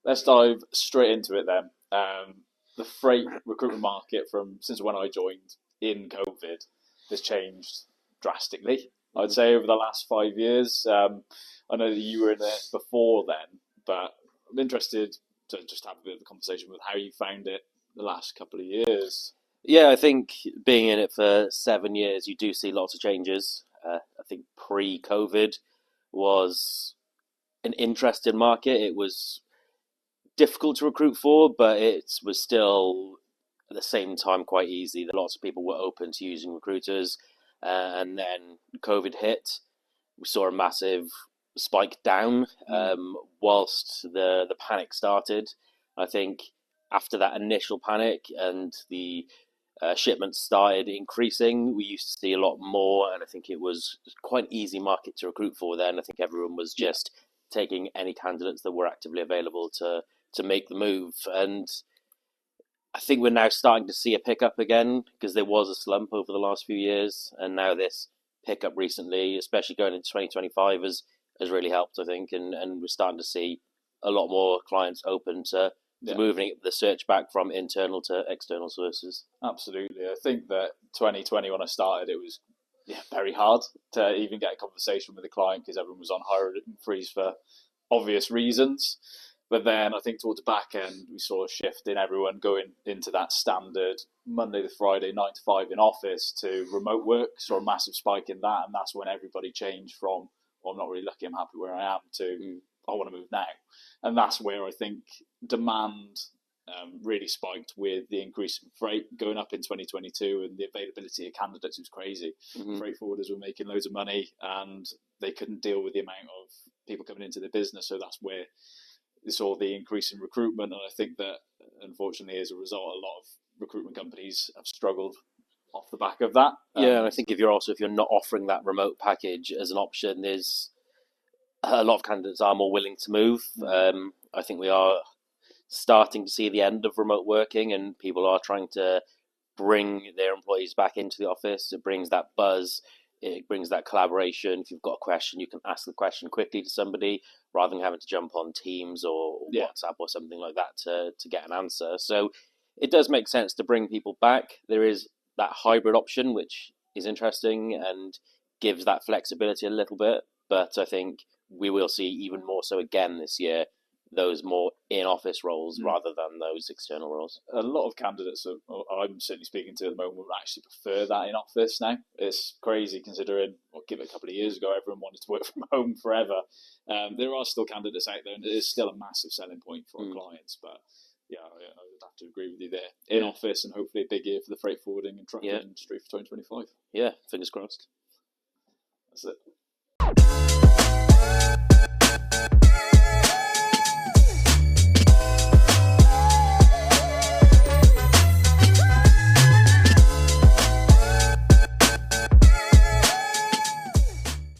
Let's dive straight into it then. The freight recruitment market from since when I joined in COVID has changed drastically. I'd say over the last 5 years. I know that you were in it before then, but I'm interested to just have a bit of a conversation with how you found it the last couple of years. Yeah, I think being in it for 7 years, you do see lots of changes. I think pre-COVID was an interesting market. It was difficult to recruit for, but it was still at the same time quite easy. Lots of people were open to using recruiters, and then COVID hit. We saw a massive spike down whilst the panic started. I think after that initial panic and the shipments started increasing, we used to see a lot more, and I think it was quite an easy market to recruit for then. I think everyone was just taking any candidates that were actively available to make the move. And I think we're now starting to see a pickup again, because there was a slump over the last few years, and now this pickup recently, especially going into 2025, has really helped, I think, and we're starting to see a lot more clients open to moving the search back from internal to external sources. Absolutely. I think that 2020, when I started, it was very hard to even get a conversation with a client because everyone was on hiring freeze for obvious reasons. But then I think towards the back end, we saw a shift in everyone going into that standard Monday to Friday, 9 to 5 in office to remote work. Saw a massive spike in that. And that's when everybody changed from, well, I'm not really lucky, I'm happy where I am, to I want to move now. And that's where I think demand really spiked with the increase in freight going up in 2022, and the availability of candidates was crazy. Freight forwarders were making loads of money and they couldn't deal with the amount of people coming into the business. So that's where we saw the increase in recruitment. And I think that, unfortunately, as a result, a lot of recruitment companies have struggled off the back of that. Yeah, and I think if you're not offering that remote package as an option, there's a lot of candidates are more willing to move. I think we are starting to see the end of remote working, and people are trying to bring their employees back into the office. It brings that buzz. It brings that collaboration. If you've got a question, you can ask the question quickly to somebody rather than having to jump on Teams or WhatsApp or something like that to get an answer. So it does make sense to bring people back. There is that hybrid option, which is interesting and gives that flexibility a little bit. But I think we will see even more so again this year, those more in-office roles rather than those external roles. A lot of candidates I'm certainly speaking to at the moment would actually prefer that in office now. It's crazy considering, give it a couple of years ago, everyone wanted to work from home forever. There are still candidates out there, and it is still a massive selling point for our clients. But yeah, I would have to agree with you there. In office, and hopefully a big year for the freight forwarding and trucking industry for 2025. Yeah, fingers crossed. That's it.